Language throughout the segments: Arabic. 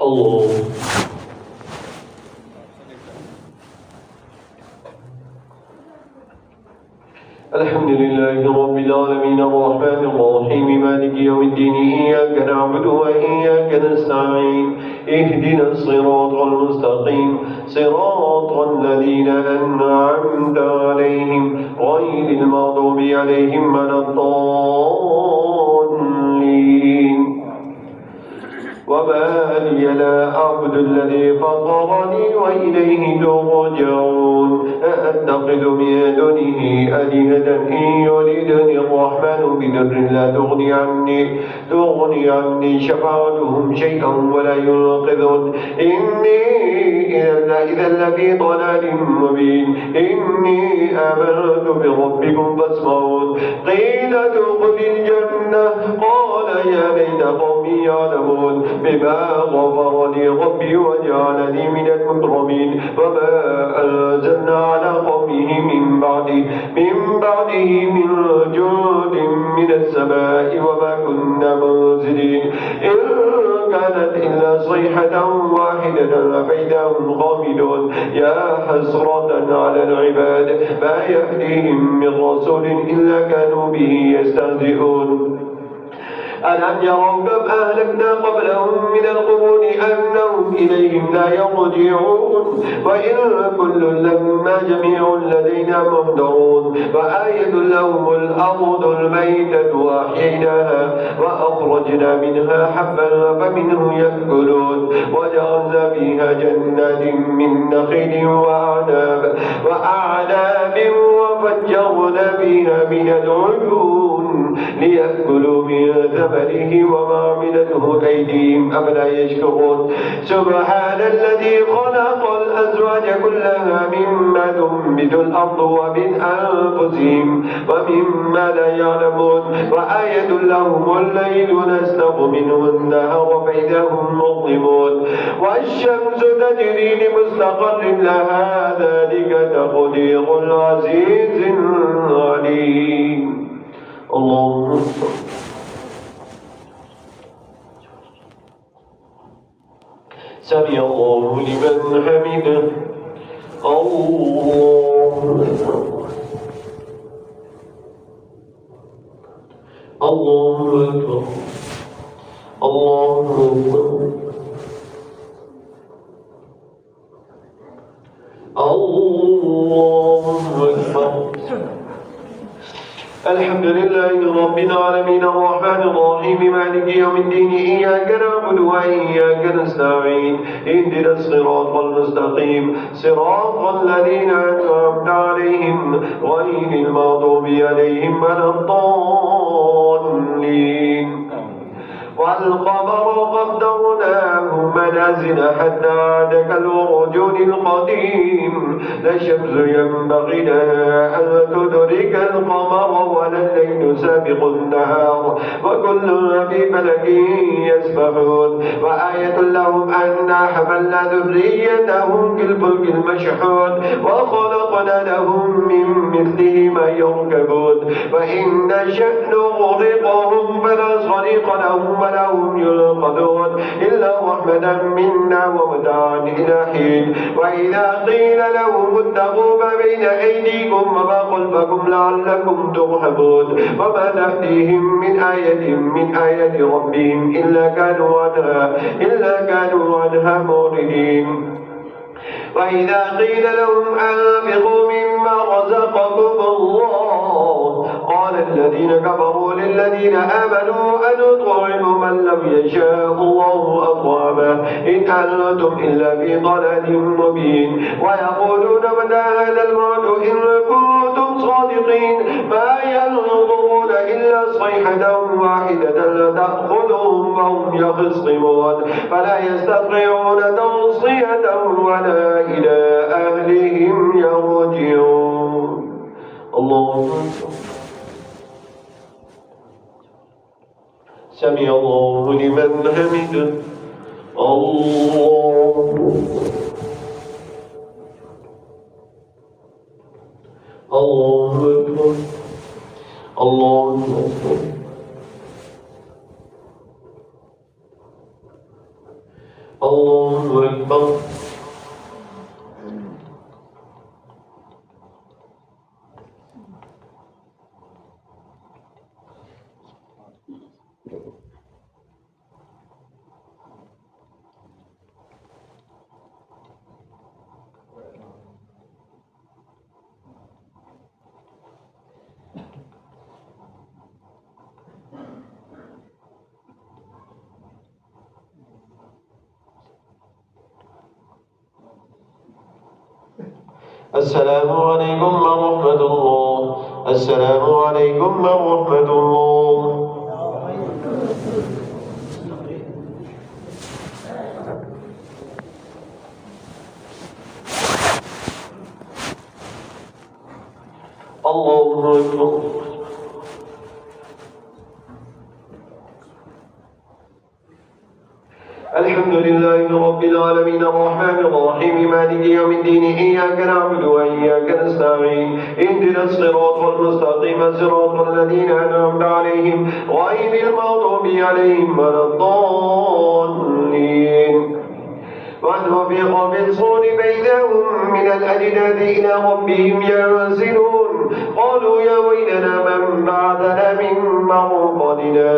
الله. الحمد لله رب العالمين الرحمن الرحيم مالك يوم الدين إياك نعبد وإياك نستعين اهدنا الصراط المستقيم صراط الذين أنعمت عليهم غير المغضوب عليهم ولا الضالين. وما لي لا أعبد الذي فطرني وإليه ترجعون أأتخذ من دونه آلهة إن يردني الرحمن بضر لا تغني عني شفاعتهم شيئا ولا ينقذون إني إذا لفي ضلال مبين إني آمنت بربكم فاسمعون قيل ادخل الجنة قال يا ليت قومي يعلمون بما غفر لي ربي وجعلني من المكرمين وما أنزلنا على قومه من بعده من جند من السماء وما كنا منزلين إن كانت إلا صيحة واحدة فإذا هم خامدون يا حسرة على العباد ما يهديهم من رسول إلا كانوا به يستهزئون ألم يروا كم أهلكنا قبلهم من القرون أنهم إليهم لا يرجعون وإن كل لما جميع لدينا محضرون وآية لهم الأرض الميتة وأحييناها وأخرجنا منها حبا فمنه يأكلون وجعلنا فيها جنات من نخيل وأعناب وفجرنا فيها من العيون ليأكلوا من ثمره وما عملته أيديهم أفلا يشكرون سبحان الذي خلق الأزواج كلها مما تنبت الأرض ومن أنفسهم ومما لا يعلمون وآية لهم الليل نسلخ منه النهار فإذا هم مظلمون والشمس تجري لمستقر لها ذلك تقدير العزيز العليم. الله سمع الله لمن حمده. الله أكبر. الله أكبر. الله أكبر. الحمد لله رب العالمين الرحمن الرحيم مالك يوم الدين إياك نعبد وإياك نستعين اهدنا الصراط المستقيم صراط الذين أنعمت عليهم غير المغضوب عليهم ولا الضالين. والقمر قدرناه منازل حتى عاد كالعرجون القديم لا الشمس ينبغي لها أن تدرك القمر ولا الليل سابق النهار وكل في فلك يسبحون وآية لهم أنا حملنا ذريتهم في الفلك المشحون وخلقنا لهم من مثله ما يركبون وإن نشأ نغرقهم فلا صريخ لهم ولا هم ينقذون إلا رحمة منا ومتاعا إلى حين وإذا قيل لهم اتقوا ما بين أيديكم وما خلفكم لعلكم ترحمون وما تأتيهم من آية ربهم إلا كانوا عنها معرضين وإذا قيل لهم أنفقوا مما رزقكم الله قال الذين كفروا للذين آمنوا أنطعم من لم يشاء الله أطعمه إن أنتم إلا في ضلال مبين ويقولون متى هذا الوعد إن كنتم صادقين ما ينظرون إلا صيحة واحدة تأخذهم وهم يخصمون فلا يستطيعون توصية ولا إلى أهلهم يرجعون. الله سمع الله لمن حمده. الله أكبر. الله أكبر. الله السلام عليكم ورحمة الله. السلام عليكم ورحمة الله. الله أكبر. الحمد لله رب العالمين الرحمن الرحيم مالك يوم الدين إياك نعبد وإياك نستعين اهدنا الصراط المستقيم صراط الذين أنعمت عليهم غير المغضوب عليهم ولا الضالين. ونفخ في الصور بينهم من الأجداث إلى ربهم ينزلون قالوا يا ويلنا من بعثنا من مرقدنا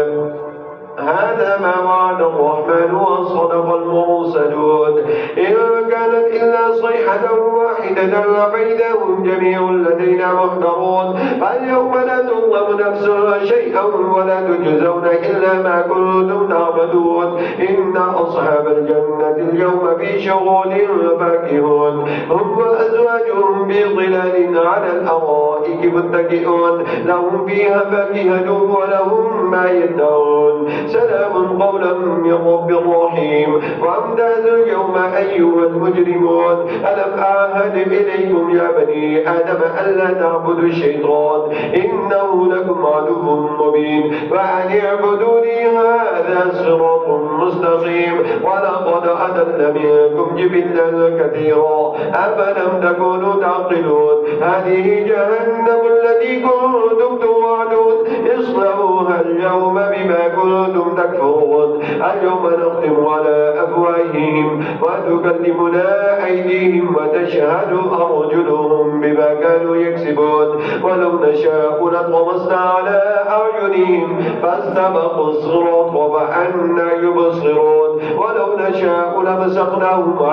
هذا ما وعد الرحمن وصدق المرسلون إن كانت إلا صيحة واحدة فإذا جميع لدينا محضرون فاليوم لا تظلم نفس شيئا ولا تجزون إلا ما كنتم تعملون إن أصحاب الجنة اليوم في شغل فاكهون هم وأزواجهم بظلال على الأرائك متكئون لهم فيها فاكهة ولهم ما يدعون سلام قولا من رب رحيم. وامتازوا اليوم أيها المجرمون ألم أعهد إليكم يا بني آدم ألا تعبدوا الشيطان إنه لكم عدو مبين وأن اعبدوني هذا صراط مستقيم. ولقد أضل منكم جبلا كثيرا أفلم تكونوا تعقلون هذه جهنم التي كنتم توعدون اصلوها اليوم بما كنتم تكفرون. اليوم نختم على أفواههم وتكلمنا أيديهم وتشهد أرجلهم بما كانوا يكسبون ولو نشاء لطمسنا على أعينهم فاستبقوا الصراط فأنى يبصرون ولو نشاء لمسخناهم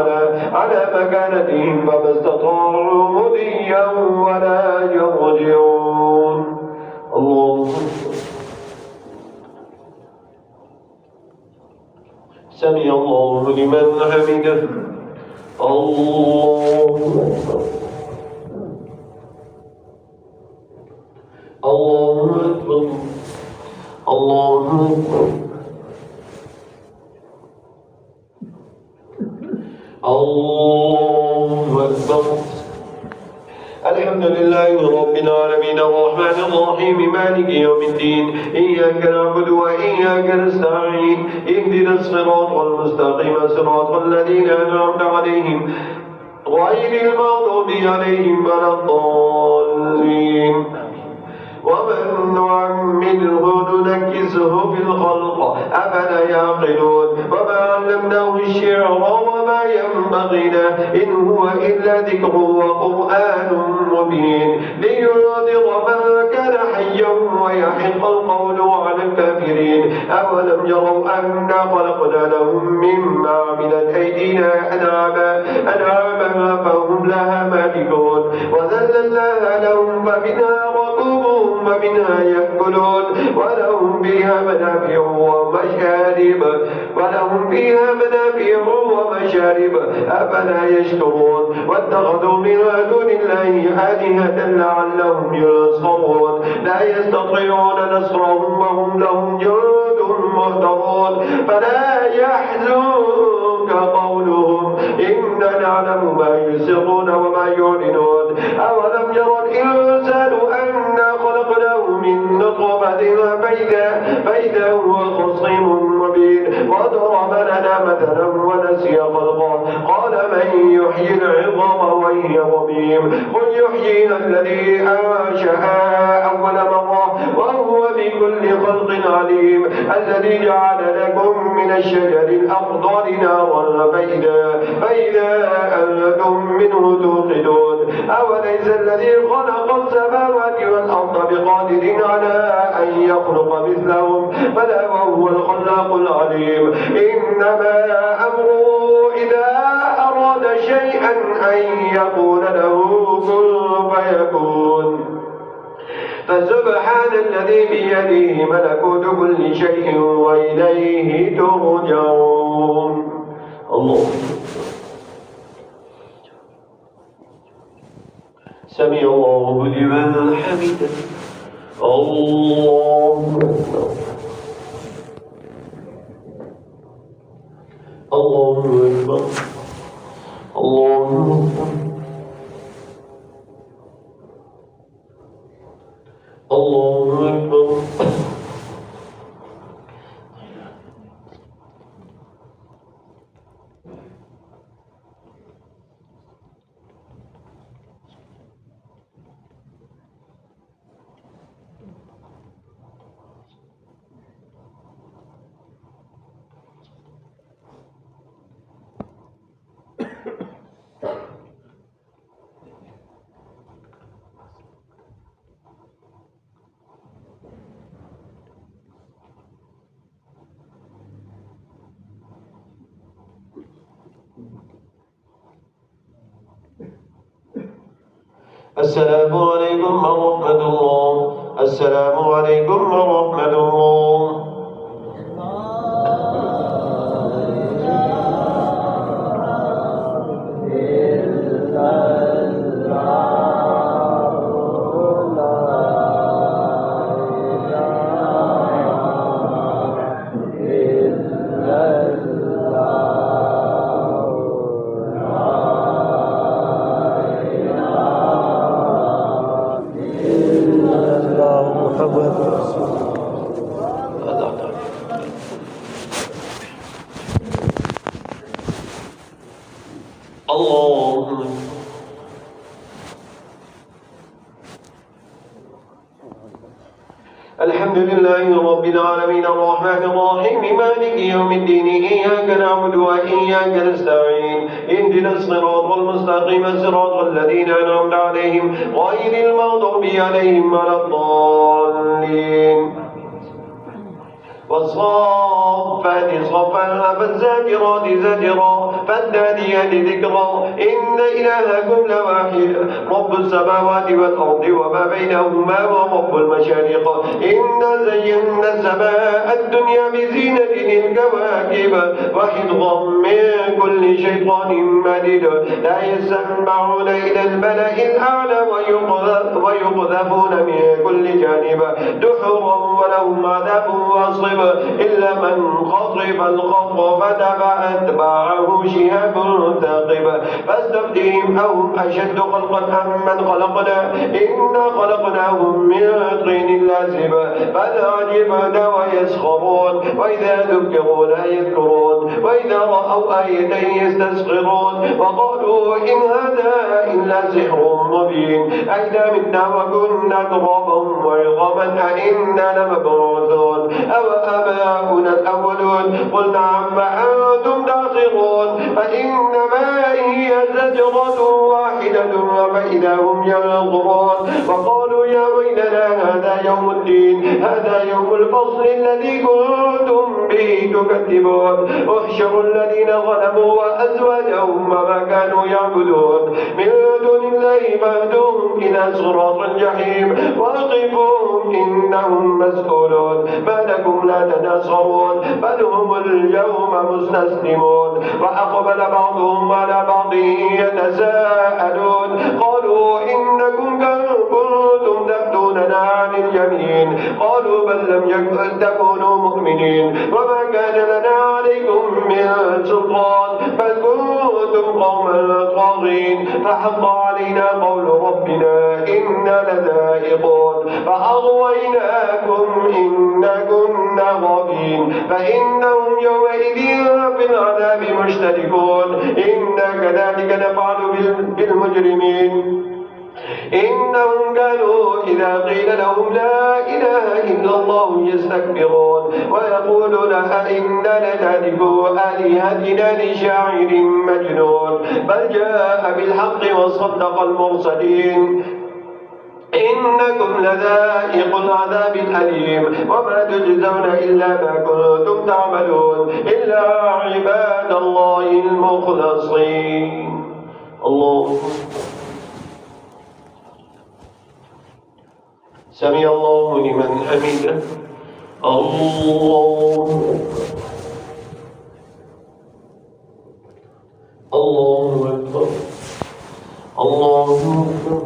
على مكانتهم فما استطاعوا مضيا ولا يرجعون. الله سمع الله لمن حمده. الله الله أكبر. الله أكبر. الله أكبر. الحمد لله رب العالمين الرحمن الرحيم مالك يوم الدين إياك نعبد وإياك نستعين اهدنا الصراط المستقيم صراط الذين أنعمت عليهم غير المغضوب عليهم ولا الضالين. ومن نعمره ننكسه في الخلق أفلا يعقلون. وما علمناه الشعر وما ينبغي له إن هو إلا ذكر وقرآن مبين لينذر من كان حيا ويحق القول على الكافرين. أولم يروا أنا خلقنا لهم مما عملت أيدينا أنعاما فهم لها مالكون وذللناها لهم فمنها ركوبهم ومنها يأكلون ولهم فيها منافع ومشارب أفلا يشكرون. واتخذوا من دون الله آلهة لعلهم ينصرون لا يستطيعون نصرهم وهم لهم جند مهترون. فلا يحزنك قولهم إنا نعلم ما يسرون وما يعلنون. أولم يرى الإنسان أنا خلقناه من نطفة فإذا هو خصيم مبين وضرب لنا مثلا ونسي خلقه قال من يحيي العظام وهي رميم قل يحييها الذي أنشأها أول مرة وهو بكل خلق عليم الذي جعل لكم من الشجر الأخضر نارا فإذا أنتم منه توقدون. أوليس الذي خلق السماوات والأرض بقادر على أن يخلق مثلهم بلى وهو الخلاق العليم. إنما أمره إذا أراد شيئا أن يقول له كن فيكون. فسبحان الذي بيده ملكوت كل شيء وإليه ترجعون. الله سمع الله لمن حمده. الله أكبر. الله أكبر. الله أكبر. الله أكبر. السلام عليكم ورحمة الله. السلام عليكم ورحمة الله. الله الحمد لله رب العالمين الرحمن الرحيم مالك يوم الدين إياك نعبد وإياك نستعين اهدنا الصراط المستقيم صراط الذين أنعمت عليهم غير المغضوب عليهم ولا الضالين. والصافات صفا فالزاجرات زجرا فالدانيات ذكرا إن إلهكم لواحد رب السماوات والأرض وما بينهما ورب المشارق إنا زينا السماء الدنيا بزينة الكواكب وحفظا من كل شيطان مارد لا يسمعون إلى الملأ الأعلى ويقذفون من كل جانب دحورا ولهم عذاب واصب إلا من خطف الخطف فتبعه شهاب ثاقب فاستفتهم أهم أشد خلقا أم من خلقنا إنا خلقناهم من طين لازب بل عجبنا ويسخرون وإذا ذكروا لا يذكرون وإذا رأوا آية يستسخرون وقالوا إن هذا إلا سحر مبين أئذا متنا وكنا ترابا وعظاما أئنا لمبعوثون أو آباؤنا الأولون قل نعم فأنتم داخرون فإنما هي زجرة واحدة فإذا هم ينظرون وقالوا يا ويلنا هذا يوم الدين هذا يوم الفصل الذي كنتم به تكذبون احشروا الذين ظلموا وأزواجهم وما كانوا يعبدون من دون الله فاهدوهم إلى صراط الجحيم وقفوهم إنهم مسؤولون ما لكم لا تناصرون بل هم اليوم مستسلمون وأقبل بعضهم على بعض يتساءلون قالوا إنكم كنتم تأتوننا عن اليمين قالوا بل لم تكونوا مؤمنين وما كان لنا عليكم من سلطان بل كنتم قوما طاغين فحق علينا قول ربنا إنا لذائقون فأغويناكم إنا كنا غافين فإنهم يومئذ في العذاب مشتركون إنا كذلك نفعل بالمجرمين إنهم كانوا إذا قيل لهم لا إله إلا الله يستكبرون ويقولون أئنا لتهلكو آلهتنا لشاعر مجنون بل جاء بالحق وصدق المرسلين إنكم لذائق العذاب الأليم وما تجزون إلا ما كنتم تعملون إلا عباد الله المخلصين. الله سمع الله لمن حمده. الله الله أكبر. الله أكبر.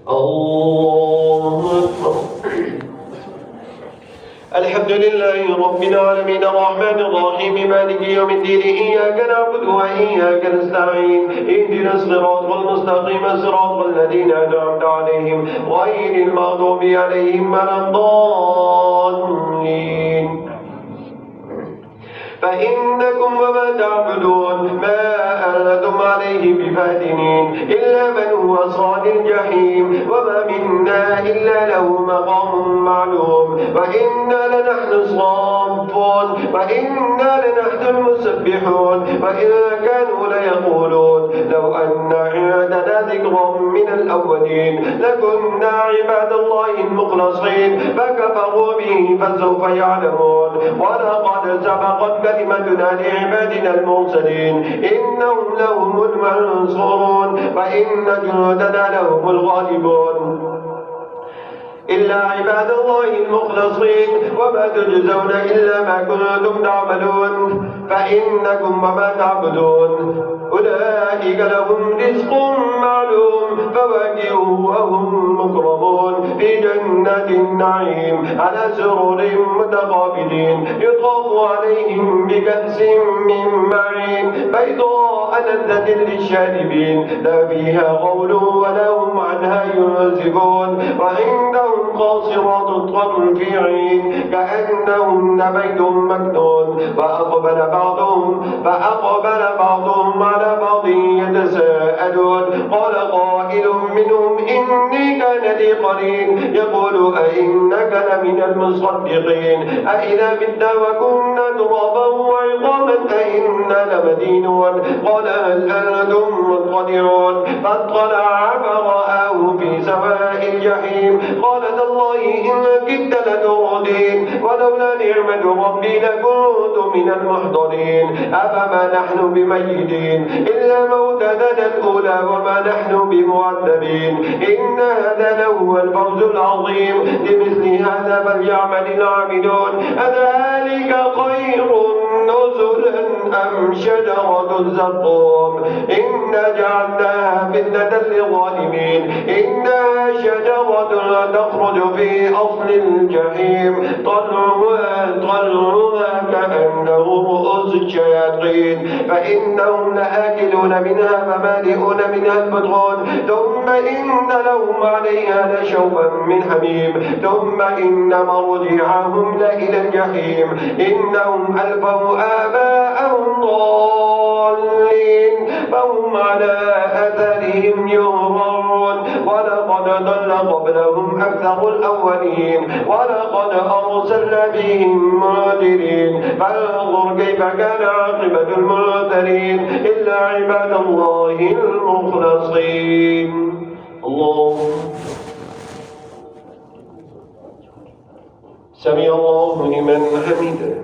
الله أكبر. الحمد لله رب العالمين الرحمن الرحيم مالك يوم الدين إياك نعبد وإياك نستعين اهدنا الصراط المستقيم صراط الذين أنعمت عليهم غير المغضوب عليهم ولا الضالين. فإنكم وما تعبدون ما أنتم عليه بفاتنين إلا من هو صال الجحيم وما منا إلا له مقام معلوم وإنا لنحن الصافون وإنا لنحن المسبحون وإن كانوا ليقولون لو أن عندنا ذكرا من الأولين لكنا عباد الله المخلصين فكفروا به فسوف يعلمون. ولقد سبقت كلمتنا لعبادنا المرسلين إنهم لهم المنصورون وإن جندنا لهم الغالبون إلا عباد الله المخلصين وما تجزون إلا ما كنتم تعملون فإنكم وما تعبدون أولئك لهم رزق معلوم فواكه وهم مكرمون في جنات النعيم على سرر متقابلين يطاف عليهم بكأس من معين بيضاء لذة للشاربين لا فيها غول ولا هم عنها ينزفون وعندهم قاصرات الطرف في عين كأنهن بيت مكنون فأقبل بعضهم على بعض يتساءلون قال قائل منهم إني كان لي قرين يقول أئنك لمن المصدقين أئذا متنا وكنا ترابا وعظاما أئنا لمدينون قال هل أنتم مطلعون فاطلع فرآه في سواء الجحيم قال تالله إن كدت لتردين ولولا نعمة ربي لكنت من المحضرين أفما نحن بميتين إلا موتتنا الأولى وما نحن بمعذبين إن هذا لهو الفوز العظيم لمثل هذا فليعمل العاملون أذلك خير نزلا أم شجرة الزقوم إنا جعلناها فتنة للظالمين إنها شجرة تخرج في أصل الجحيم طلعها كأنه رؤوس الشياطين فإنهم لآكلون منها فمالئون منها البطون ثم إن لهم عليها لشوبا من حميم ثم إن مرجعهم لإلى الجحيم إنهم ألفوا آباءهم ضالين فهم على أثرهم يهرعون ولقد ضل قبلهم أكثر الأولين ولقد أرسلنا فيهم منذرين فانظر كيف كان عاقبة المنذرين إلا عباد الله المخلصين. الله سمع الله لمن حمده.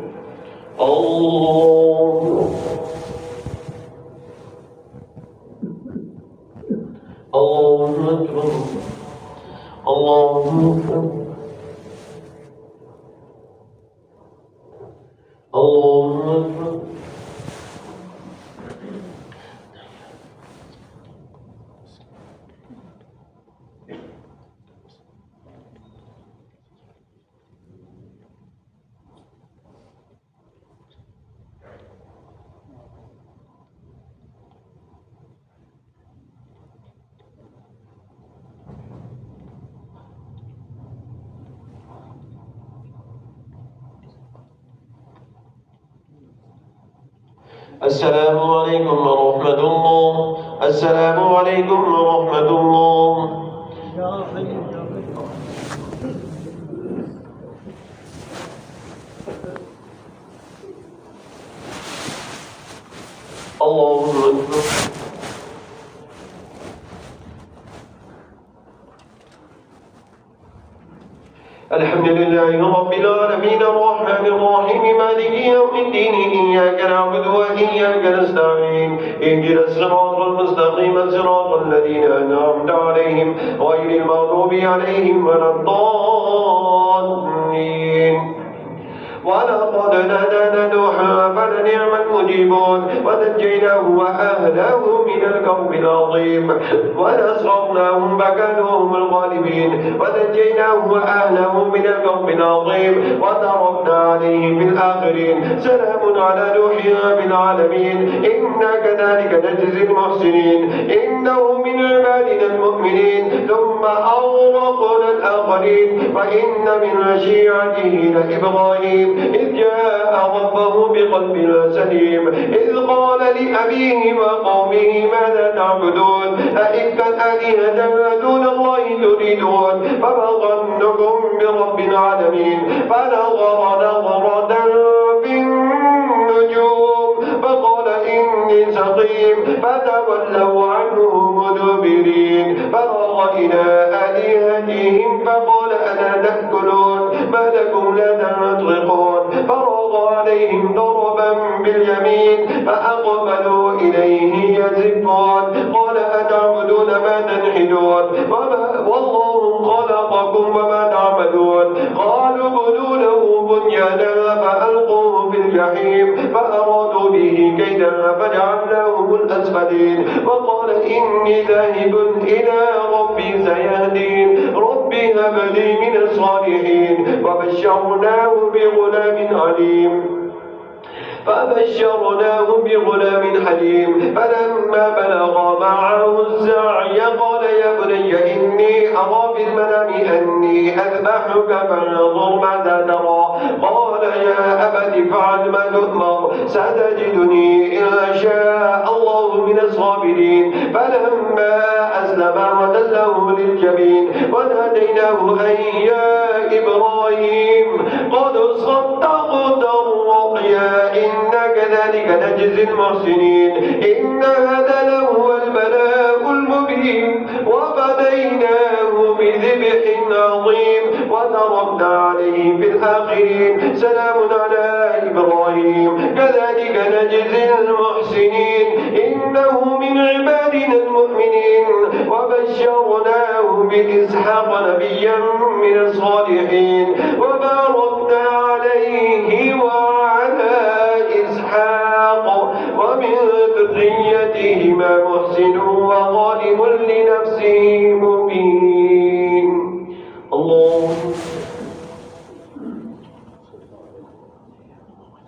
الله أكبر. الله أكبر. الله أكبر. السلام عليكم ورحمة الله. السلام عليكم ورحمة الله. الله أكبر. الحمد لله رب العالمين الرحمن الرحيم مالك يوم الدين إياك نعبد وإياك نستعين اهدنا الصراط المستقيم صراط الذين أنعمت عليهم غير المغضوب عليهم ولا الضالين. ولقد نادانا نوح فلنعم المجيبون ونجيناه وأهله من الكرب العظيم ونصرناهم فكانوا هم الغالبين ونجيناه وأهله من الكرب العظيم وتركنا عليه في الآخرين. سلام على نوح في العالمين إنا كذلك نجزي المحسنين إنه من عبادنا المؤمنين. ثم أغرقنا الآخرين وإن من شيعته لإبراهيم إذ جاء ربه بقلب سليم إذ قال لأبيه وقومه ماذا تعبدون أئفكا آلهة دون الله تريدون فما ظنكم برب العالمين فنظر نظرة في النجوم فقال إني سقيم فتولوا عنه مدبرين فرغ إلى آلهتهم فقال ألا تأكلون ما لكم لا تنطقون فرغ عليهم ضربا باليمين فأقبلوا إليه يزفون قال أتعبدون ما تنحتون والله خلقكم وما تعملون قالوا ابنوا له بنيانا فألقوه في الجحيم فأرادوا به كيدا فجعلناهم الأسفلين وقال إني ذاهب إلى ربي سيهدين ربي هب لي من الصالحين وبشرناه بغلام عليم فبشرناه بغلام حليم فلما بلغ معه السعي قال يا بني إني أرى في المنام أني أذبحك فانظر ماذا ترى قال يا أبت افعل ما تؤمر ستجدني إن شاء الله من الصابرين فلما أسلم وتله للجبين وناديناه أن يا إبراهيم قد صدقت الرؤيا إنا كذلك نجزي المحسنين إن هذا لهو البلاء المبين وفديناه بذبح عظيم وتركنا عليه في الآخرين سلام على إبراهيم كذلك نجزي المحسنين إنه من عبادنا المؤمنين وبشرناه بإسحاق نبيا من الصالحين وباركنا عليه وعلى إسحاق ومن ذريتهما محسن وظالم لنفسه مبين. الله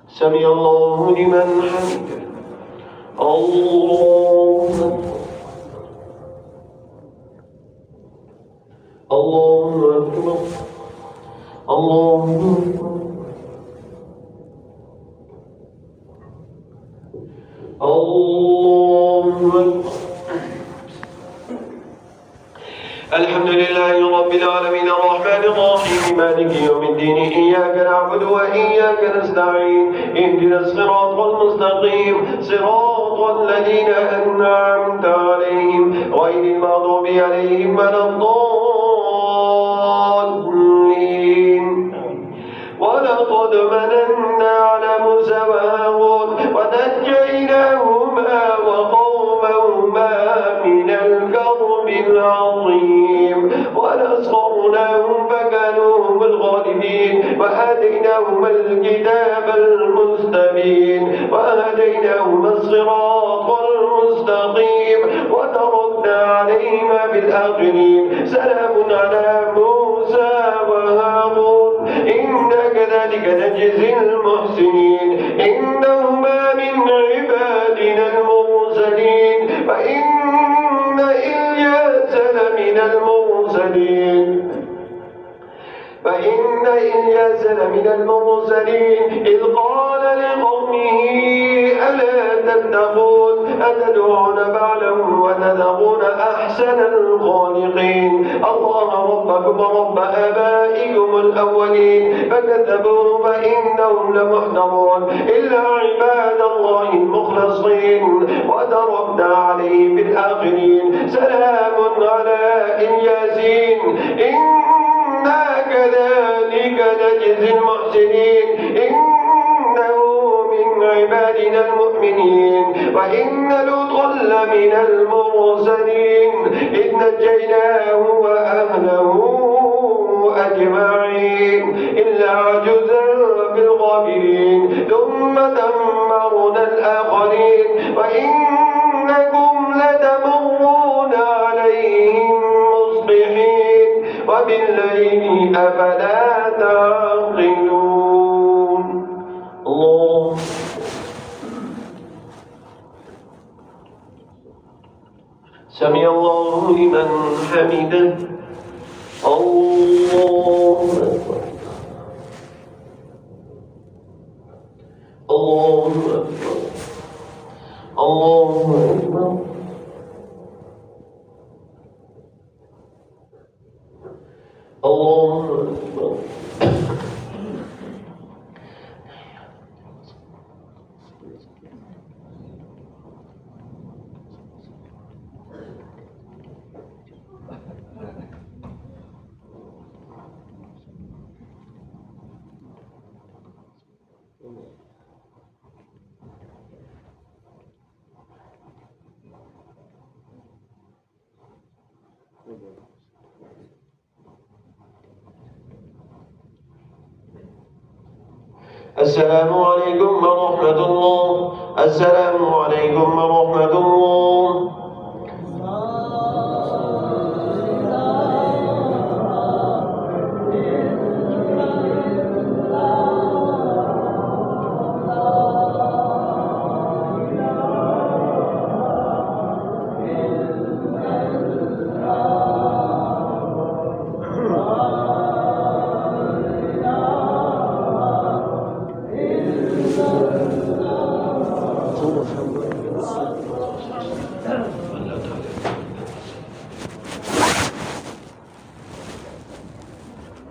سمع الله لمن حمده. الله أكبر. الله أكبر. الله أكبر. الحمد لله رب العالمين الرحمن الرحيم مالك يوم الدين إياك نعبد وإياك نستعين اهدنا الصراط المستقيم صراط الذين أنعمت عليهم غير المغضوب عليهم ولا الضالين ولقد مننا على موسى وهارون ونجيناهما وقومهما من الكرب العظيم ونصرناهم فكانوا هم الغالبين وآتيناهما الكتاب المستبين وهديناهما الصراط المستقيم وتركنا عليهما بالآخرين سلام على موسى وهارون إنا كذلك نجزي المحسنين إنهما من عبادنا المرسلين فإن إلياس لمن المرسلين إذ قال لقومه ألا تتقون أتدعون بعلا وتذرون أحسن الخالقين الله ربكم ورب آبائكم الأولين فكذبوه فإنهم لمحضرون إلا عباد الله المخلصين وتركنا عليه في الآخرين سلام على الياسين إنا كذلك نجزي المحسنين إنه من عبادنا المؤمنين وإن لوطا لمن المرسلين إذ نجيناه وأهله أجمعين إلا عجزا في الغابرين ثم دمرنا الآخرين وإنكم لتمرون عليهم مصبحين وبالليل أفلا تعقلون الله سمع الله لمن حمده الله أكبر الله أكبر الله أكبر الله أكبر السلام عليكم ورحمة الله السلام عليكم ورحمة الله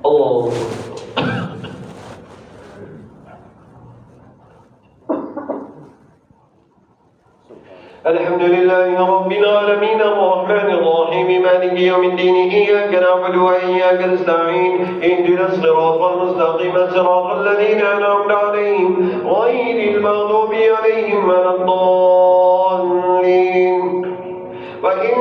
الله الحمد لله رب العالمين الرحمن الرحيم مالك يوم الدين إياك نعبد وإياك نستعين اهدنا الصراط المستقيم صراط الذين أنعمت عليهم غير المغضوب عليهم ولا الضالين وإن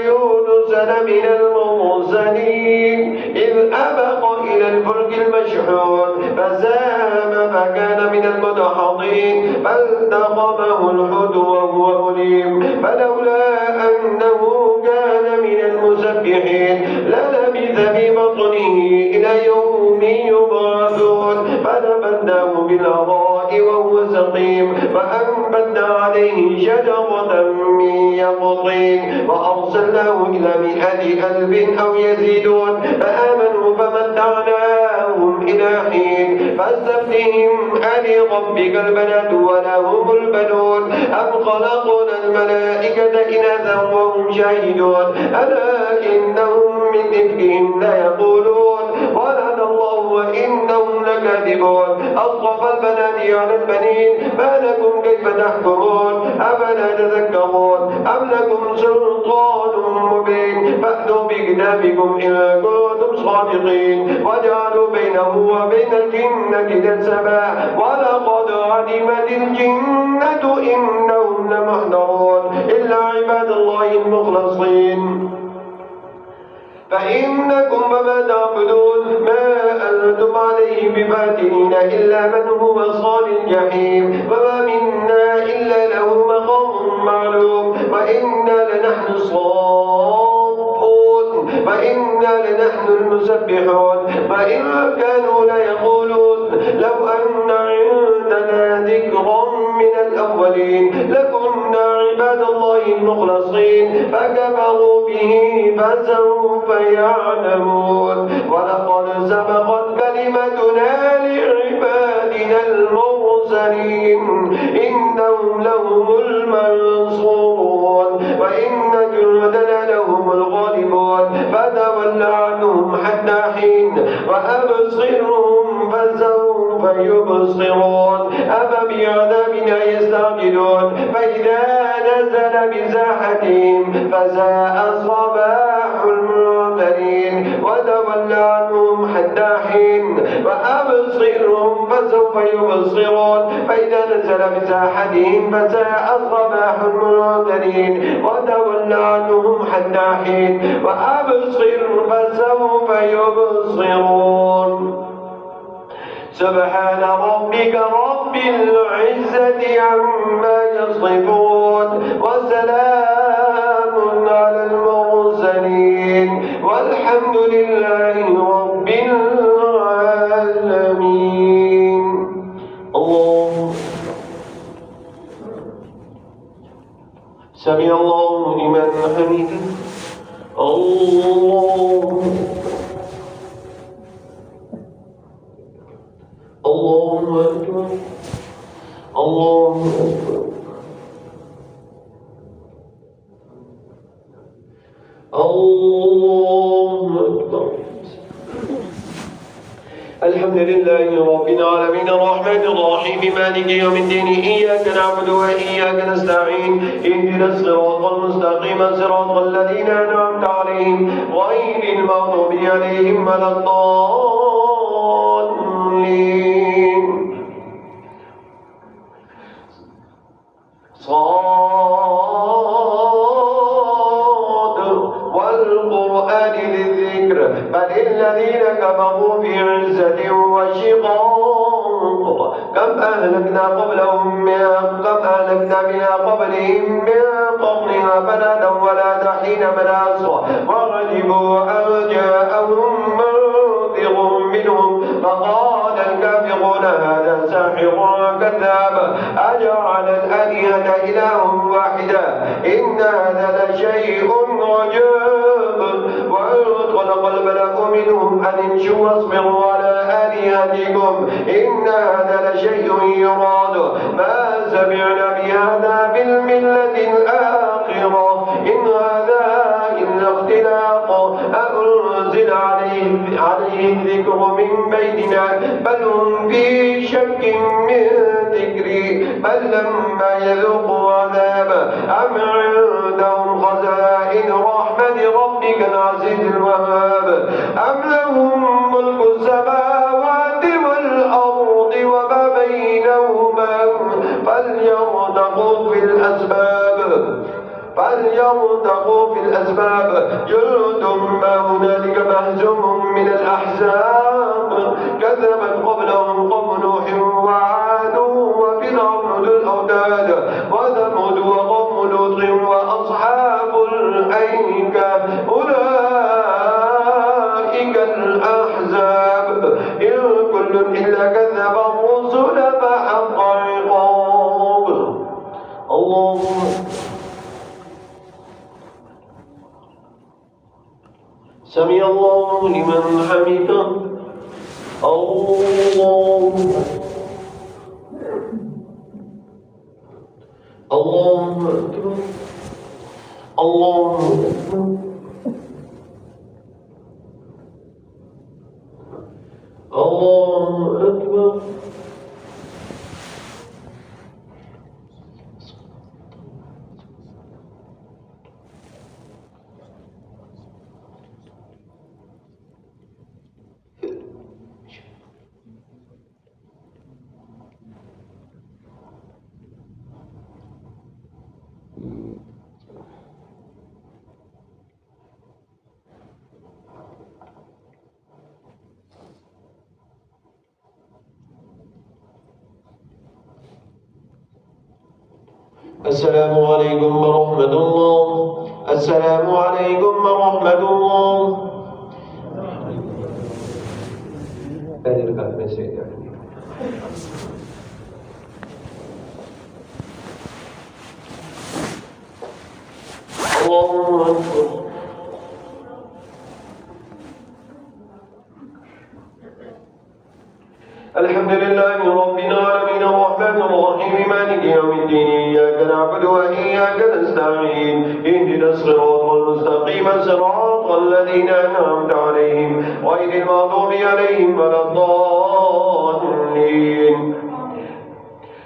يونس لمن المرسلين إذ أبق إلى الفلك المشحون فساهم فكان من المدحضين فالتقمه الحوت وهو مليم فلولا أنه كان من المسبحين للبث في بطنه إلى يوم يبعثون فنبذناه بالعراء وهو سقيم فأنبتنا عليه شجرة من يقطين وأرسلناه إلى 100,000 أو يزيدون فآمنوا فمتعناهم إلى حين فاستفتهم ألربك البنات ولهم البنون أم خلقنا الملائكة إناثا وهم شاهدون ألا إنهم من إفكهم ليقولون ولد الله وإنهم لكاذبون أصطفى البنات على البنين ما لكم كيف تحكمون أفلا تذكرون أم لكم سلطان مبين فأتوا بكتابكم إن كنتم صادقين وجعلوا بينه وبين الجنة نسبا ولقد علمت الجنة إنهم لمحضرون إلا عباد الله المخلصين فإنكم وما تعبدون ما أنتم عليه بفاتنين إلا من هو صال الجحيم وما منا إلا له مقام معلوم وإنا لنحن الصافون وإنا لنحن المسبحون وإن كانوا ليقولون لو أن عندنا ذكرا من الأولين لكنا عباد الله المخلصين فكفروا به فسوف يعلمون ولقد سبقت كلمتنا لعبادنا المرسلين إنهم لهم المنصورون وإن جندنا لهم الغالبون فتول عنهم حتى حين وأبصرهم فسوف يبصرون أفبعذابنا يستعجلون فإذا نزل بساحتهم فساء صباح المنذرين وتول عنهم حتى حين وأبصرهم فسوف يبصرون فإذا نزل بساحتهم فساء صباح المنذرين وتول عنهم حتى حين وأبصرهم فسوف يبصرون سبحان ربك رب العزة عما يصفون وسلام على المرسلين والحمد لله رب العالمين. الله سمع الله لمن حمده. الله أكبر. الله أكبر. الله أكبر. الحمد لله رب العالمين الرحمن الرحيم مالك يوم الدين إياك نعبد وإياك نستعين اهدنا الصراط المستقيم صراط الذين أنعمت عليهم غير المغضوب عليهم ولا الضالين. صاد والقرآن للذكر بل الذين كفروا في عزة وشقاق. كم أهلكنا بها قبلهم من قرن فنادوا ولا حين مناص وغلبوا أن جاءهم منذر منهم فقال الكافرون هذا ساحر كذاب أجعل الآلهة إله واحدا إن هذا لشيء عجاب. وإذ خلق الملأ منهم أن امشوا واصبروا على آلهتكم إن هذا لشيء يراد ما سمعنا بهذا في الملة الآخرة إن هذا إلا اختلاق أنزل عليه الذكر من بيننا بل هم في شك من ذكري بل لما يذوقوا عذاب أم عندهم خزائن رحمة ربك العزيز الوهاب أم لهم ملك السماوات والأرض وما بينهما فليرتقوا في الأسباب جند ما هنالك مهزوم من الأحزاب كذبت قبلهم قوم نوح وعاد وفرعون ذو الأوتاد وثمود وقوم لوط وأصحاب الأيكة أولئك الأحزاب إن كل إلا كذب الرسل فحق عقاب. الله سمع الله لمن حمده. الله أكبر. الله أكبر. الله أكبر. السلام عليكم ورحمة الله. السلام عليكم ورحمة الله. الله أكبر. الحمد لله رب العالمين الرحمن الرحيم مالك يوم الدين إياك نعبد وإياك نستعين اهدنا الصراط المستقيم صراط الذين أنعمت عليهم غير المغضوب عليهم ولا الضالين.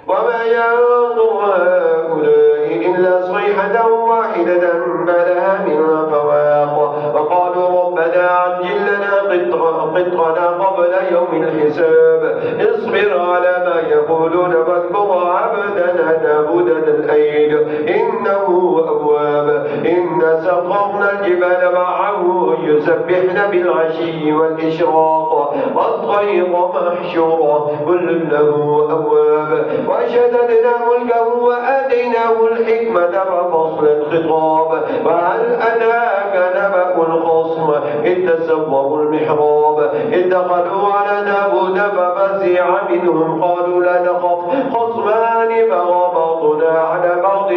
وما ينظر هؤلاء إلا صيحة واحدة ما لها من فواق وقالوا ربنا عجل لنا قطنا قبل يوم الحساب اصبر على ما يقولون واذكر عبدنا داود ذا الأيد إنه أواب إنا سخرنا الجبال معه يسبحن بالعشي والإشراق والطير محشورا كل له أواب وشددنا ملكه وآتيناه الحكمة وفصل الخطاب وهل أتاك نبأ الخصم إذ تسوروا المحراب إذ دخلوا على داود ففزع منهم قالوا لا تخف خصمان بغى بعضنا على بعض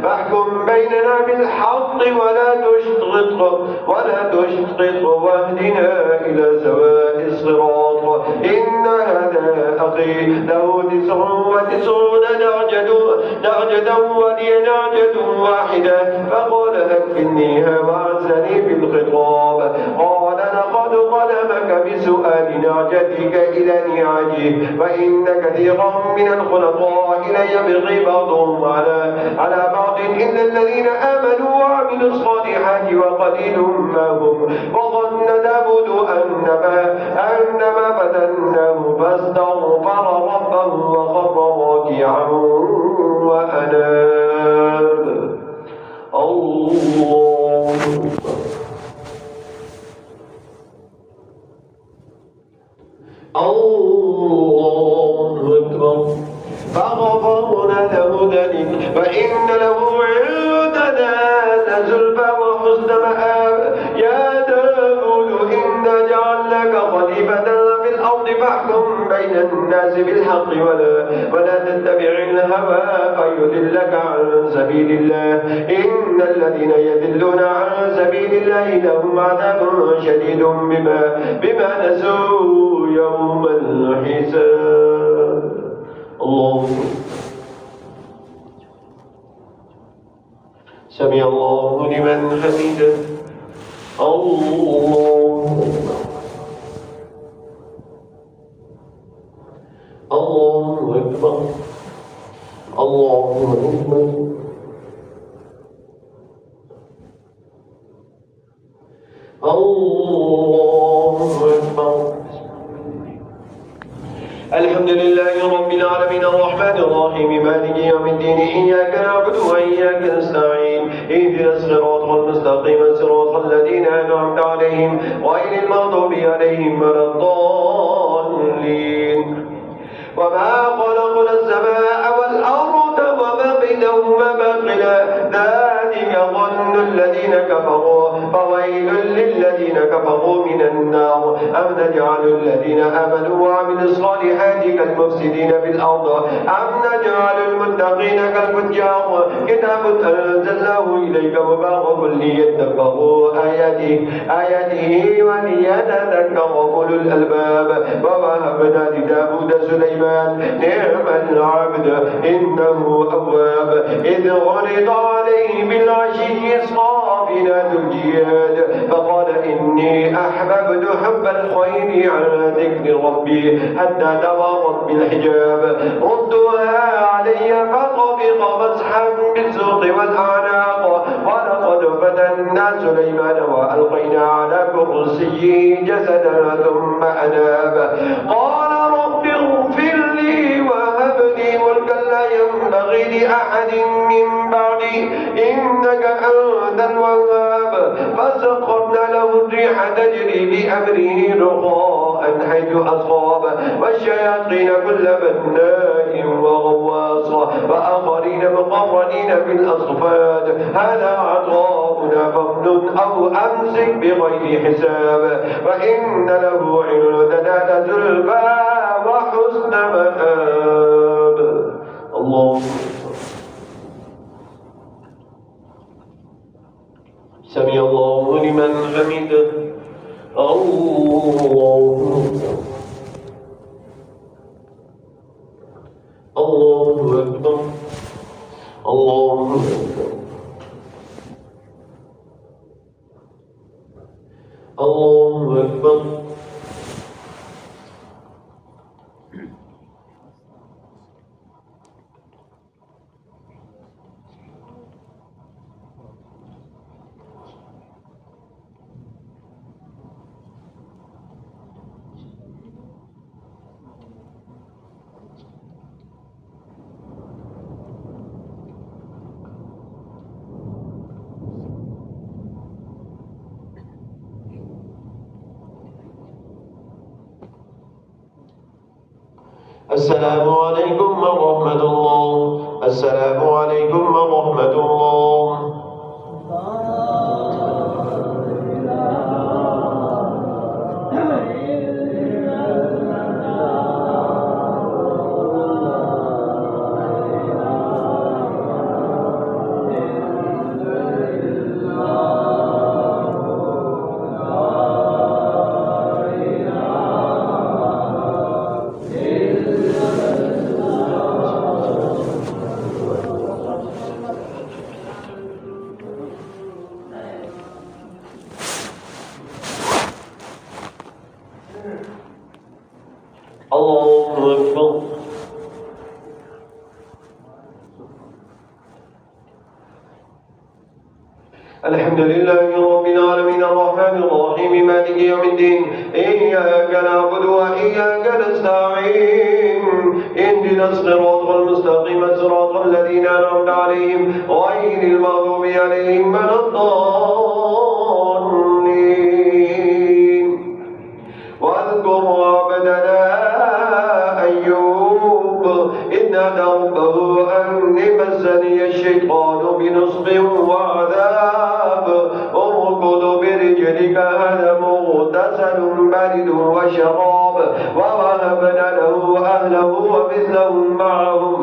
فاحكم بيننا بالحق ولا تشطط واهدنا إلى سواء الصراط إن هذا أخي له 99 نعجة ولي نعجة واحدة فقال أكفلنيها وعزني بالخطاب قال لقد ظلمك بسؤال نعجتك إلى نعاجه وإن كثيرا من الخلطاء ليبغي بعضهم على بعض إلا الذين آمنوا وعملوا الصالحات وقليل ما هم وظن داود أنما فتناه فاستغفر ربه وخر راكعا وأناب الله أكبر فغفرنا له ذلك فإن له عندنا لزلفى وحسن مآب يا داود إنا جعلناك خليفة في الأرض فاحكم بين الناس بالحق ولا تتبع الهوى فيضلك عن سبيل الله إن الذين يضلون عن سبيل الله لهم عذاب شديد بما نسوا يوم الحساب الله سمع الله لمن حمده الله أكبر الله أكبر الله أكبر الحمد لله رب العالمين الرحمن الرحيم مالك يوم الدين إياك نعبد وإياك نستعين اهدنا الصراط المستقيم صراط الذين أنعمت عليهم غير المغضوب عليهم ولا الضالين وما خلقنا السماء والأرض وما بينهما باطلا ذلك ظن الذين كفروا فويل للذين كفروا من النار أم نجعل الذين آمنوا وعملوا الصالحات كالمفسدين في الأرض أم نجعل المتقين كالفجار كتاب أنزلناه إليك مبارك ليدبروا آياته وليتذكر أولو الألباب ووهبنا لداود سليمان نعم العبد إنه أواب إذ عرض عليه بالعشي الصافنات الجياد فقال إني أحببت حب الخير عن ذكر ربي حتى توارت بالحجاب ردوها علي فطبق مسحا بالسوق والأعناق ولقد فتنا سليمان وألقينا على كرسيه جسدا ثم أناب قال رب اغفر لي وهب لي ملكا لا ينبغي لأحد من بعدي إنك أنت الوهاب فسخرنا له الريح تجري بأمره رخاء حيث أصاب والشياطين كل بناء وغواص وآخرين مقرنين في الأصفاد هذا عطاؤنا فامنن أو أمسك بغير حساب وإن له عندنا لزلفى وحسن مآب الله سمع الله لمن حمده الله أكبر الله أكبر الله أكبر السلام عليكم ورحمة الله. السلام عليكم ورحمة الله. الله أكبر. الحمد لله رب العالمين الرحمن الرحيم مالك يوم الدين إياك نعبد وإياك نستعين اهدنا الصراط المستقيم صراط الذين أنعمت عليهم غير المغضوب عليهم ولا الضالين. واذكر عبدنا أيوب إذ نادى ربه أني مسني الشيطان بنصب وعذاب اركض برجلك هذا مغتسل بارد وشراب ووهبنا له أهله ومثلهم معهم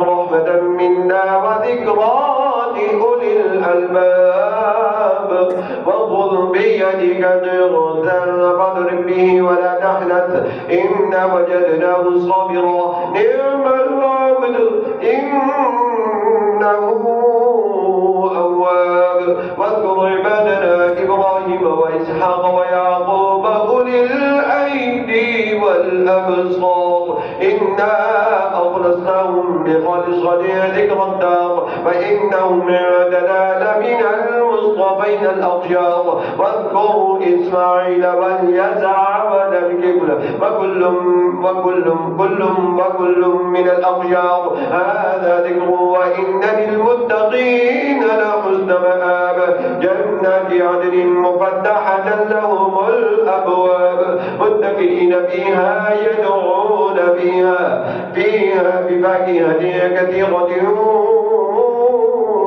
رحمة منا وذكرى لأولي الألباب. وخذ بيدك ضغثا فاضرب به ولا تحنث إنا وجدناه صابرا نعم العبد إنه أواب. واذكر عبادنا إبراهيم وإسحاق ويعقوب أولي الأيدي والأبصار إنا أخلصناهم بخالصة ذكر الدار فإنهم عندنا لمن المصطفين الأخيار. واذكروا إسماعيل واليسع وذا الكفل وكل من الأخيار هذا ذكر وإن للمتقين لحسن مآب. جنات عدن مفتحة لهم الأبواب متكئين فيها يدعون فيها بفاكهة كثيرة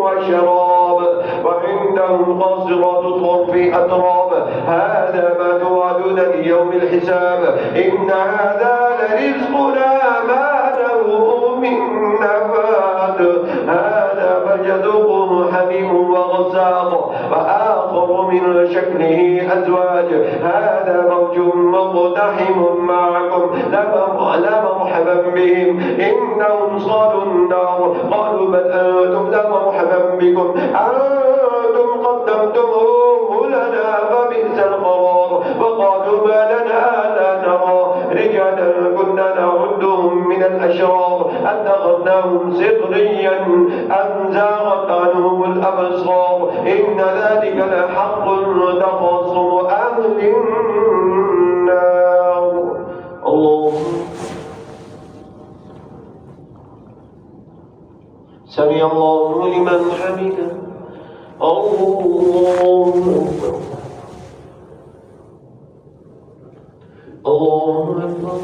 وشراب وعندهم قاصرات الطرف أتراب هذا ما توعدون ليوم الحساب إن هذا لرزقنا ما له من نفاد. هذا فليذوقوه حميم وغساق وآخر من شكله أزواج هذا موج مقتحم معكم لمرحبا بهم إنهم صالوا النار قالوا بل أنتم لمرحبا بكم أنتم قدمتموه لنا فبئس القرار. وقالوا ما لنا لا نرى رجالا كنا نعدهم من الأشرار أتخذناهم سخريا أن زاغت عنهم الأبصار إن ذلك لحق تخاصم أهل النار. الله سمع الله لمن حمده. الله أكبر. الله أكبر.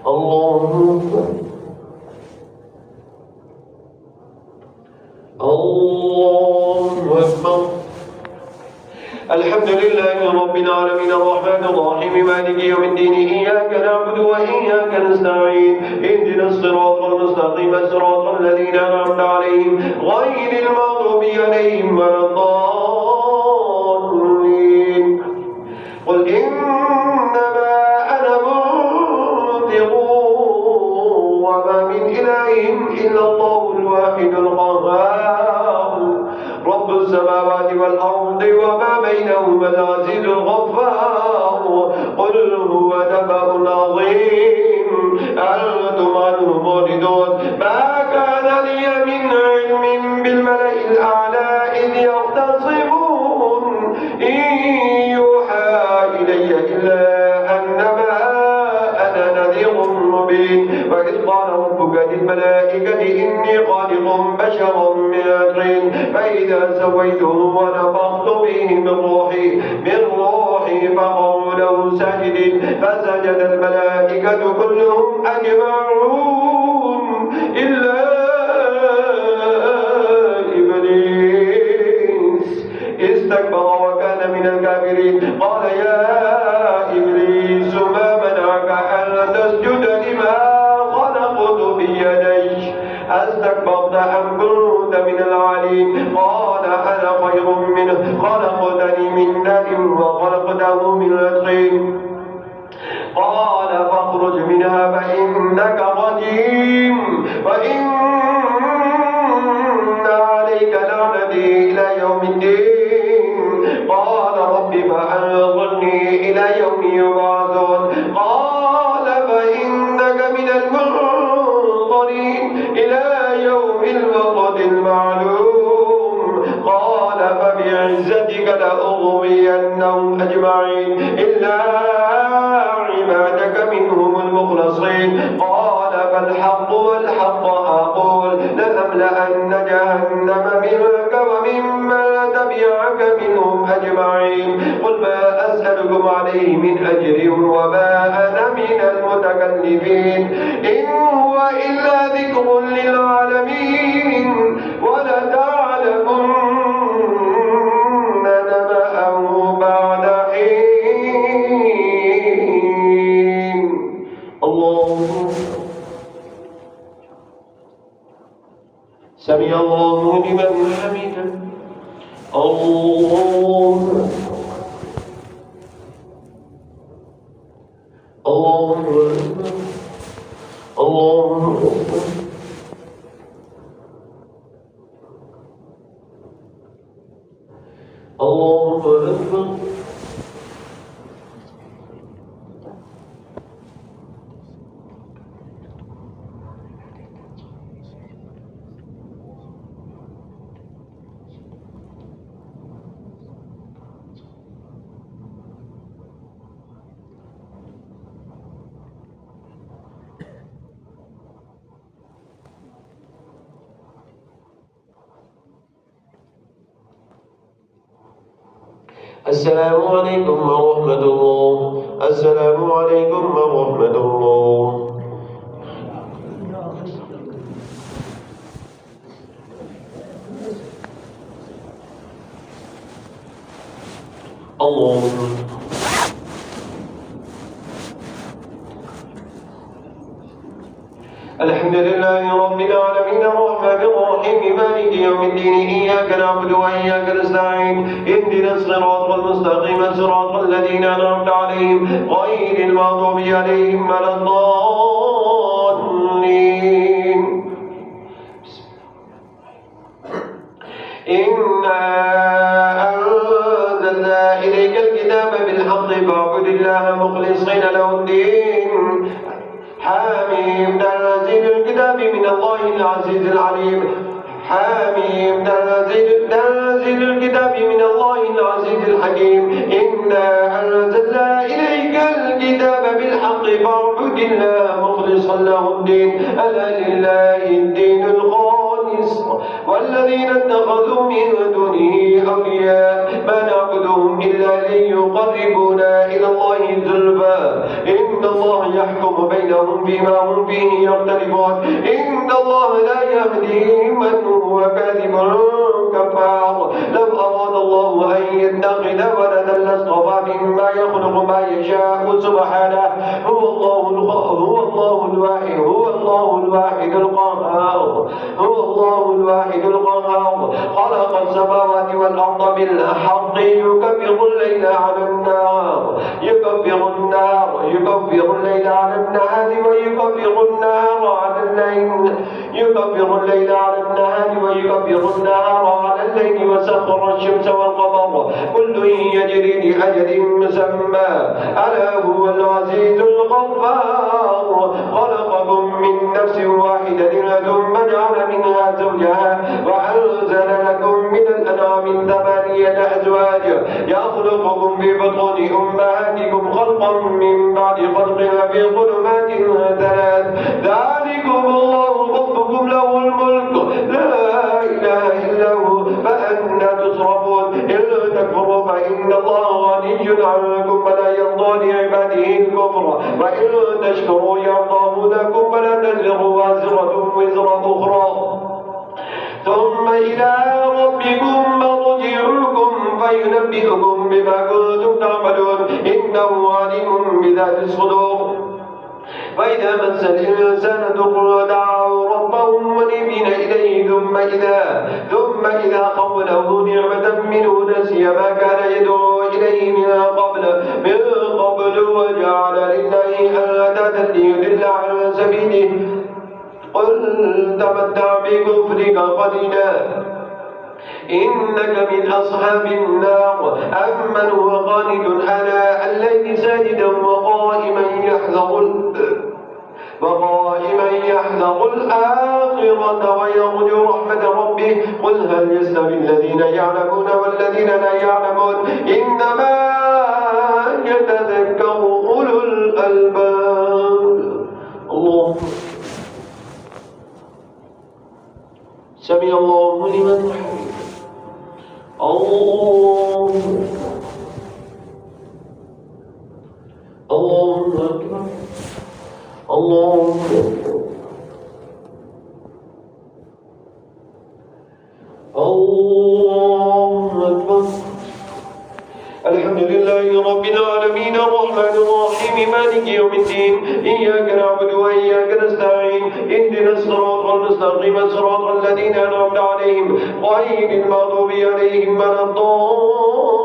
الله أكبر. الله أكبر. الحمد لله رب العالمين الرحمن الرحيم مالك يوم الدين إياك نعبد وإياك نستعين اهدنا الصراط المستقيم صراط الذين أنعمت عليهم غير المغضوب عليهم ولا الضالين. قل إنما أنا منذر وما من إله إلا الله الواحد القهار رب السماوات والأرض وما بينهما العزيز الغفار. قل هو نبأ عظيم أنتم عنه معرضون. ما كان لي من علم بالملأ الأعلى إذ يختصمون إن يوحى إلي إلا أنما أنا نذير مبين. وإذ قال ربك للملائكة إني خالق بشرا من طين فإذا سويته ونفخت به من روحي فقعوا له ساجدين فسجد الملائكة كلهم أجمعون إلا إبليس استكبر وكان من الكافرين. قال يا إبليس ما منعك أن تسجد لما خلقت بيدي أستكبرت أم كنت من العالين؟ قال أنا خير منه خلقتني من نار وخلقته من طين. قال فاخرج منها فإنك رجيم وإن عليك لعنتي إلى يوم الدين. قال رب فأنظرني إلى يوم يبعثون. قال فإنك من المنظرين إلى يوم الوقت المعلوم. قال فبعزتك لأغوينهم أجمعين إلا عبادك منهم المخلصين. قال فالحق والحق أقول لأملأن جهنم منك وممن تبعك منهم أجمعين. قل ما أسألكم عليه من أجر وما أنا من المتكلفين إن هو إلا ذكر للعالمين ولتعلمن نبأه بعد حين. الله سمع الله لمن حمده. الله الله الله الله أكبر. السلام عليكم ورحمة الله. السلام عليكم ورحمة الله. الله الحمد لله رب العالمين الرحمن الرحيم مالك يوم الدين إياك نعبد وإياك نستعين اهدنا الصراط المستقيم صراط الذين أنعمت عليهم غير المغضوب عليهم ولا الضالين. إنا أنزلنا إليك الكتاب بالحق فاعبد الله مخلصين له الدين. حميم تنزيل الكتاب من الله العزيز العليم. حميم تنزيل الكتاب من الله العزيز الحكيم. إنا أنزلنا إليك الكتاب بالحق فاعبد الله مخلصا له الدين. ألا لله الدين الخالص والذين اتخذوا من دونه أولياء ما نعبدهم إلا ليقربونا إلى الله زلفى إن الله يحكم بينهم فيما هم فيه يختلفون. إن الله لا يهدي من هو كاذب كفار. لو أراد الله أن يتخذ ولدا لاصطفى مما يخلق ما يشاء سبحانه. هو الله الواحد القهار. هو الله الواحد القهار. خلق السماوات والأرض بالحق يكبر الليل على النهار يكبر الليل على النهار ويكبر النهار على الليل وسخر الشمس والقمر كل يجري لأجل مسمى ألا هو العزيز الغفار. خلقكم من نفس واحدة ثم جعل منها زوجها وأنزل لكم من الأنعام 8 أزواج يخلقكم في بطون أمهاتكم خلقا من بعد خلق في ظلمات 3. ذلكم الله ربكم له الملك لا إله إلا هو فأنى تصرفون. إن تكفروا فإن الله غني عنكم ولا يرضى الكفر وإن تشكروا يرضاه لكم ولا تزر وازرة وزر أخرى ثم إلى ربكم مرجعكم فينبئكم بما كنتم تعملون إنه عليم بذات الصدور فإذا مس الإنسان ضر دعوا ربهم منيبين إليه ثم إذا خوله نعمة منه نسي ما كان يدعو إليه من قبل وجعل لله أندادا ليضل عن سبيله قل تمتع بكفرك قليلا إنك من أصحاب النار أمن هو قانت آناء الليل ساجدا وقائما يحذر الآخرة ويرجو رحمة ربه قل هل يستوي الذين يعلمون والذين لا يعلمون إنما يتذكر أولو الألباب الله سمع الله لمن حمده الله أكبر الله أكبر الله أكبر الحمد لله رب العالمين الرحمن الرحيم مالك يوم الدين إياك نعبد وإياك نستعين اهدنا الصراط المستقيم صراط الذين أنعمت عليهم غير المغضوب عليهم ولا الضالين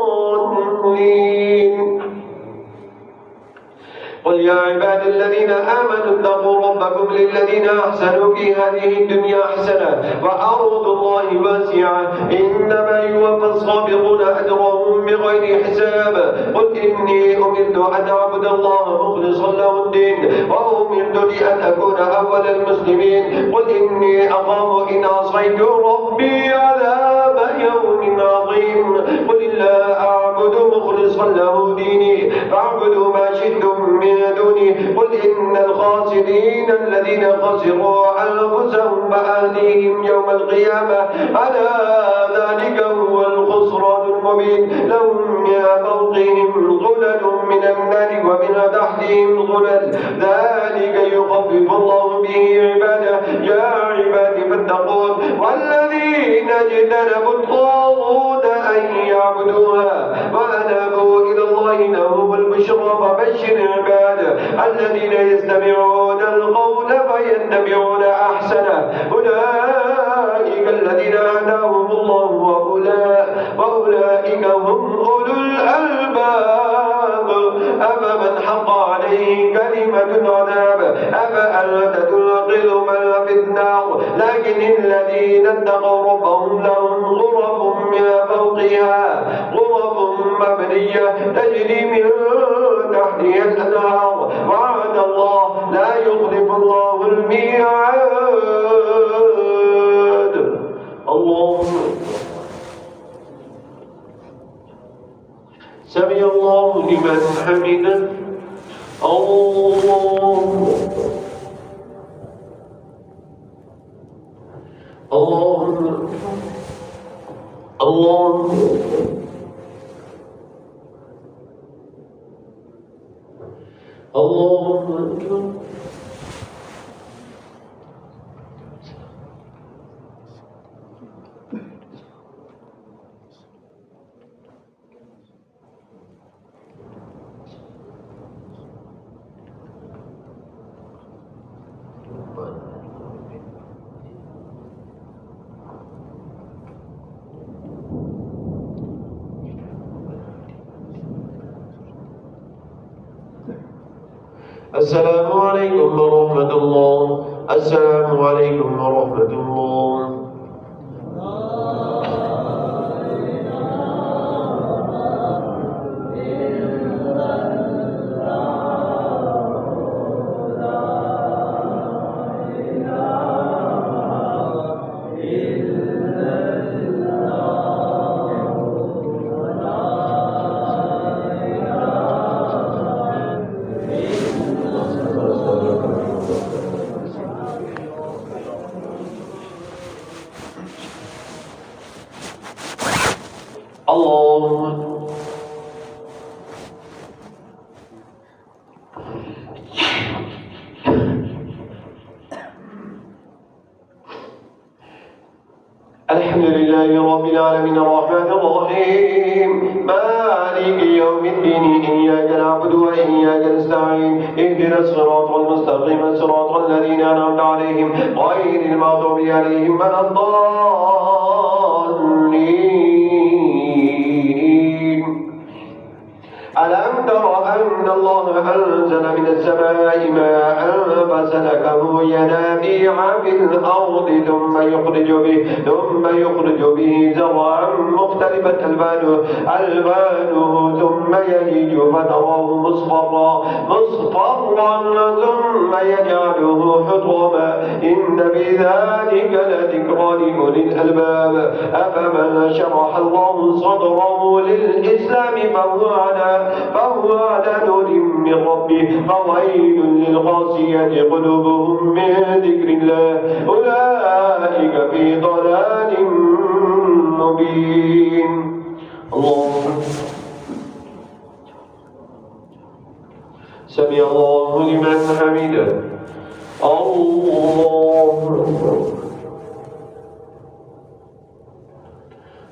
قل يا عباد الذين آمنوا اتقوا ربكم للذين أحسنوا في هذه الدنيا حسنة وأرض الله واسعة إنما يوفى الصابرون أجرهم بغير حساب قل إني أمرت أن أعبد الله مخلصا له الدين وأمرت لأن أكون أول المسلمين قل إني أخاف إن عصيت ربي عذاب يوم عظيم قل لا أعبد مخلصا له ديني فاعبدوا ما شئتم من دوني قل إن الخاسرين الذين خسروا أنفسهم وأهليهم يوم القيامة ألا ذلك هو الخسران المبين لهم من فوقهم ظلل من النار ومن تحتهم ظلل ذلك يخفف الله به عباده يا عبادي فاتقون والذين اجتنبوا الطاغوت أن يعبدوها وأنابوا إلى الله لهم البشرى فبشر عباده الذين يستمعون القول فيتبعون أحسنه أولئك الذين هداهم الله وأولئك هم أولو الألباب أفمن حق عليه كلمة العذاب أفأنت تنقذ من في النار لكن الذين اتقوا ربهم لهم غرف من فوقها غرف مبنية تجري من تحتها الأنهار وعد الله لا يخلف الله الميعاد الله سمع الله لمن حمده الله الله الله الله أكبر السلام عليكم ورحمة الله السلام عليكم ورحمة الله رب العالمين الرحمن الرحيم مالك يوم الدين إياك نعبد وإياك نستعين اهدنا الصراط المستقيم صراط الذين أنعمت عليهم غير المغضوب عليهم ولا الضالين. ألم تر أن الله أنزل من السماء ماء فسلكه ينابيع في الأرض ثم يخرج به زرعا مختلفا ألوانه ثم يهيج فتراه مصفرا ثم يجعله حطاما إن في ذلك لذكرى لأولي الألباب. أفمن شرح الله صدره للإسلام فهو على نور من ربه فويل للقاسية قلوبهم من ذكر الله أولئك في ضلال مبين. الله سمع الله لمن حمده.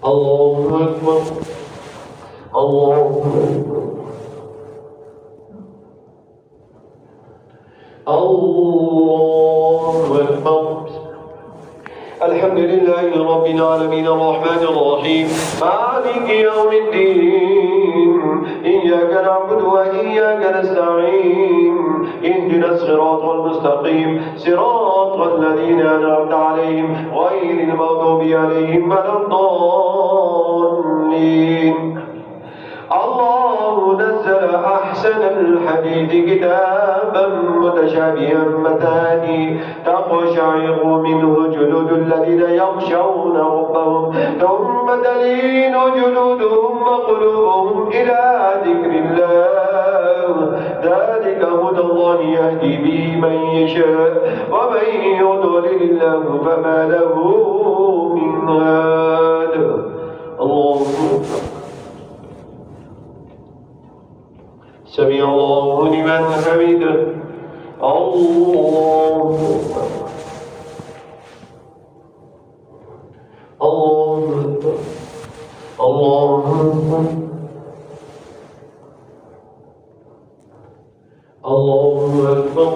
الله أكبر. الله أكبر. الحمد لله رب العالمين الرحمن الرحيم مالك يوم الدين إياك نعبد وإياك نستعين اهدنا الصراط المستقيم صراط الذين أنعمت عليهم غير المغضوب عليهم ولا الضالين. الله نزل أحسن الحديث كتابا متشابها مثاني تقشعر منه جلود الذين يخشون ربهم ثم تلين جلودهم وقلوبهم إلى ذكر الله ذلك هدى الله يهدي به من يشاء ومن يضلل الله فما له من هاد. الله سمع الله لمن حمده. الله أكبر. الله أكبر. الله أكبر.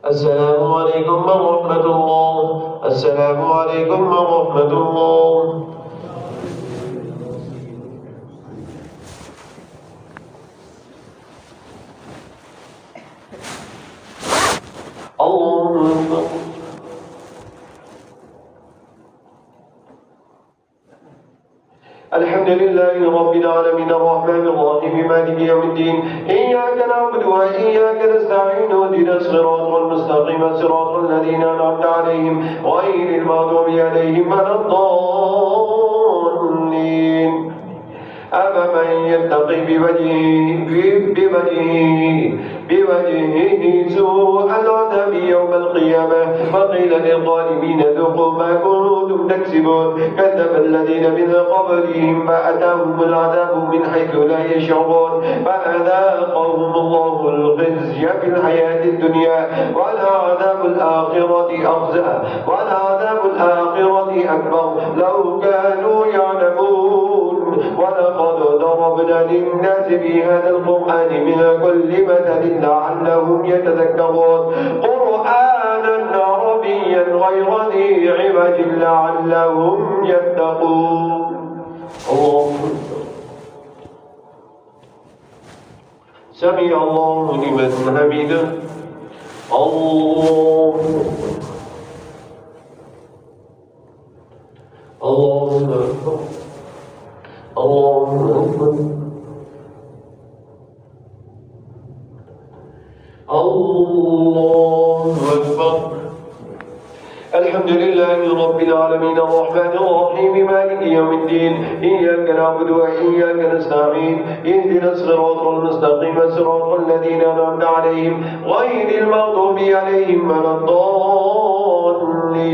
السلام عليكم ورحمة الله. السلام عليكم ورحمة الله. الله أكبر. الحمد لله رب العالمين الرحمن الرحيم مالك يوم الدين إياك نعبد وإياك نستعين اهدنا الصراط المستقيم صراط الذين أنعمت عليهم غير المغضوب عليهم ولا الضالين. أفمن يتقي بوجهه سوء العذاب يوم القيامة وقيل للظالمين ذوقوا ما كنتم تكسبون كذب الذين من قبلهم فأتاهم العذاب من حيث لا يشعرون فأذاقهم الله الخزي في الحياة الدنيا ولعذاب الآخرة أخزى ولعذاب الآخرة أكبر لو كانوا يعلمون. ولقد ضربنا للناس في هذا القرآن من كل مثل لعلهم يتذكرون قرآنا عربيا غير ذي عوج لعلهم يتقون. الله سمع الله لمن حمده. الله أكبر. الله أكبر. الله أكبر. الحمد الحمد لله رب العالمين الرحمن الرحيم مالك يوم الدين إياك نعبد وإياك نستعين اهدنا الصراط المستقيم صراط الذين أنعمت عليهم غير المغضوب عليهم ولا الضالين.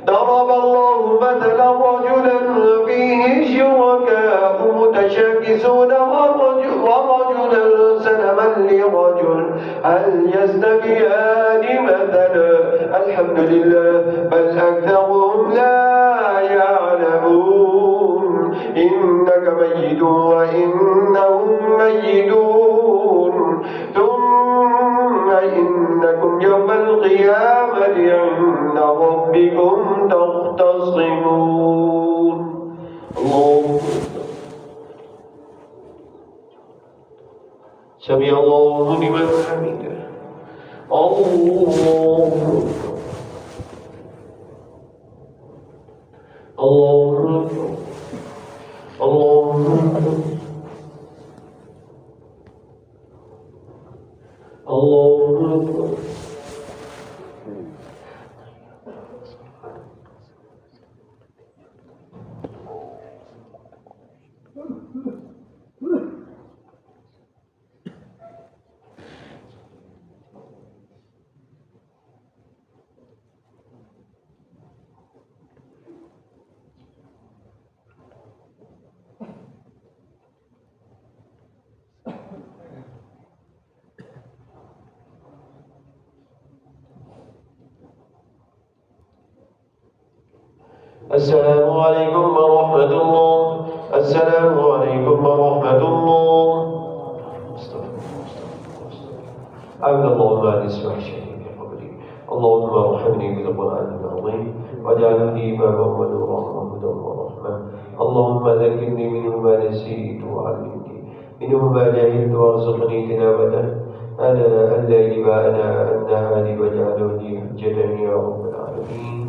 ضرب الله مثلا رجلا فيه شركاء متشاكسون ورجلا سلما لرجل هل يستويان مثلا الحمد لله بل أكثرهم لا يعلمون إنك ميت وإنهم ميتون ثم إنكم يوم القيامة عند ربكم تختصمون. الله سمع الله لمن حمده. الله الله الله الله السلام عليكم ورحمة الله. السلام عليكم ورحمة الله. عبد الله ما نسمع شيء من قبلي. اللهم ارحمني بالقرآن العظيم واجعلني إماما ونورا وهدى ورحمة. اللهم ذكرني منه ما نسيت وعلمني منه ما جهلت وارزقني تلاوته آناء الليل وآناء النهار واجعله لي حجة يا رب العالمين.